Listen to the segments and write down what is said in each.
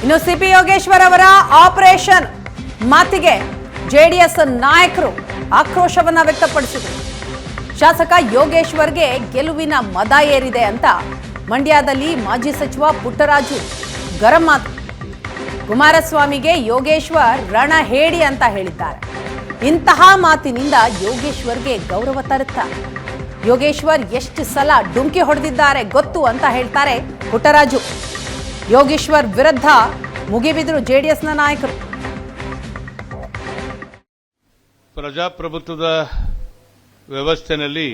ಇನ್ನು ಸಿಪಿ ಯೋಗೇಶ್ವರ್ ಅವರ ಆಪರೇಷನ್ ಮಾತಿಗೆ ಜೆಡಿಎಸ್ ನಾಯಕರು ಆಕ್ರೋಶವನ್ನ ವ್ಯಕ್ತಪಡಿಸಿದರು. ಶಾಸಕ ಯೋಗೇಶ್ವರ್ಗೆ ಗೆಲುವಿನ ಮದ ಏರಿದೆ ಅಂತ ಮಂಡ್ಯದಲ್ಲಿ ಮಾಜಿ ಸಚಿವ ಪುಟ್ಟರಾಜು ಗರಂ ಮಾತು. ಕುಮಾರಸ್ವಾಮಿಗೆ ಯೋಗೇಶ್ವರ್ ರಣ ಹೇಡಿ ಅಂತ ಹೇಳಿದ್ದಾರೆ. ಇಂತಹ ಮಾತಿನಿಂದ ಯೋಗೇಶ್ವರ್ಗೆ ಗೌರವ ತರುತ್ತಾ? ಯೋಗೇಶ್ವರ್ ಎಷ್ಟು ಸಲ ಡುಂಕಿ ಹೊಡೆದಿದ್ದಾರೆ ಗೊತ್ತು ಅಂತ ಹೇಳ್ತಾರೆ ಪುಟ್ಟರಾಜು. ಯೋಗೇಶ್ವರ್ ವಿರುದ್ಧ ಮುಗಿಬಿದ್ರು ಜೆಡಿಎಸ್ನ ನಾಯಕರು. ಪ್ರಜಾಪ್ರಭುತ್ವದ ವ್ಯವಸ್ಥೆಯಲ್ಲಿ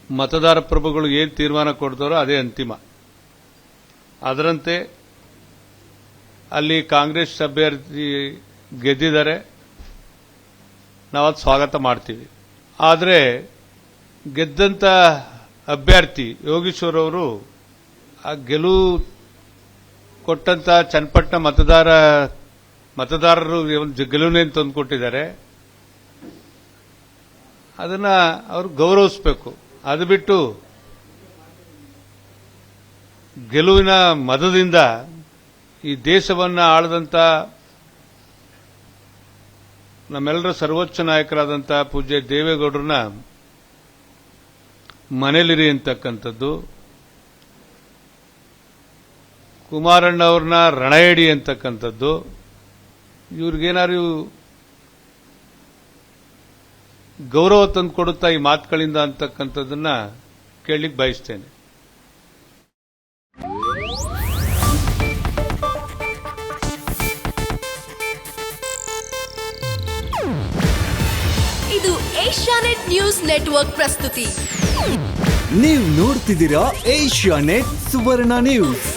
ಮತದಾರ ಪ್ರಭುಗಳು ಏನು ತೀರ್ಮಾನ ಕೊಡ್ತಾರೋ ಅದೇ ಅಂತಿಮ. ಅದರಂತೆ ಅಲ್ಲಿ ಕಾಂಗ್ರೆಸ್ ಅಭ್ಯರ್ಥಿ ಗೆದ್ದಿದ್ದಾರೆ, ನಾವು ಅದು ಸ್ವಾಗತ ಮಾಡ್ತೀವಿ. ಆದರೆ ಗೆದ್ದಂಥ ಅಭ್ಯರ್ಥಿ ಯೋಗೇಶ್ವರ್ ಅವರು ಆ ಗೆಲುವು ಕೊಟ್ಟಂತ ಚನ್ನಪಟ್ಟಣ ಮತದಾರರು ಗೆಲುವಿನೇನು ತಂದುಕೊಟ್ಟಿದ್ದಾರೆ, ಅದನ್ನ ಅವರು ಗೌರವಿಸಬೇಕು. ಅದು ಬಿಟ್ಟು ಗೆಲುವಿನ ಮದದಿಂದ ಈ ದೇಶವನ್ನು ಆಳದಂತ ನಮ್ಮೆಲ್ಲರ ಸರ್ವೋಚ್ಚ ನಾಯಕರಾದಂಥ ಪೂಜ್ಯ ದೇವೇಗೌಡರನ್ನ ಮನೇಲಿರಿ ಅಂತಕ್ಕಂಥದ್ದು, ಕುಮಾರಣ್ಣ ಅವ್ರನ್ನ ರಣಯಡಿ ಅಂತಕ್ಕಂಥದ್ದು, ಇವ್ರಿಗೇನಾದ್ರು ಗೌರವ ತಂದು ಕೊಡುತ್ತಾ ಈ ಮಾತುಗಳಿಂದ ಅಂತಕ್ಕಂಥದ್ದನ್ನ ಕೇಳಲಿಕ್ಕೆ ಬಯಸ್ತೇನೆ. ಇದು ಏಷ್ಯಾನೆಟ್ ನ್ಯೂಸ್ ನೆಟ್ವರ್ಕ್ ಪ್ರಸ್ತುತಿ. ನೀವು ನೋಡ್ತಿದ್ದೀರಾ ಏಷ್ಯಾನೆಟ್ ಸುವರ್ಣ ನ್ಯೂಸ್.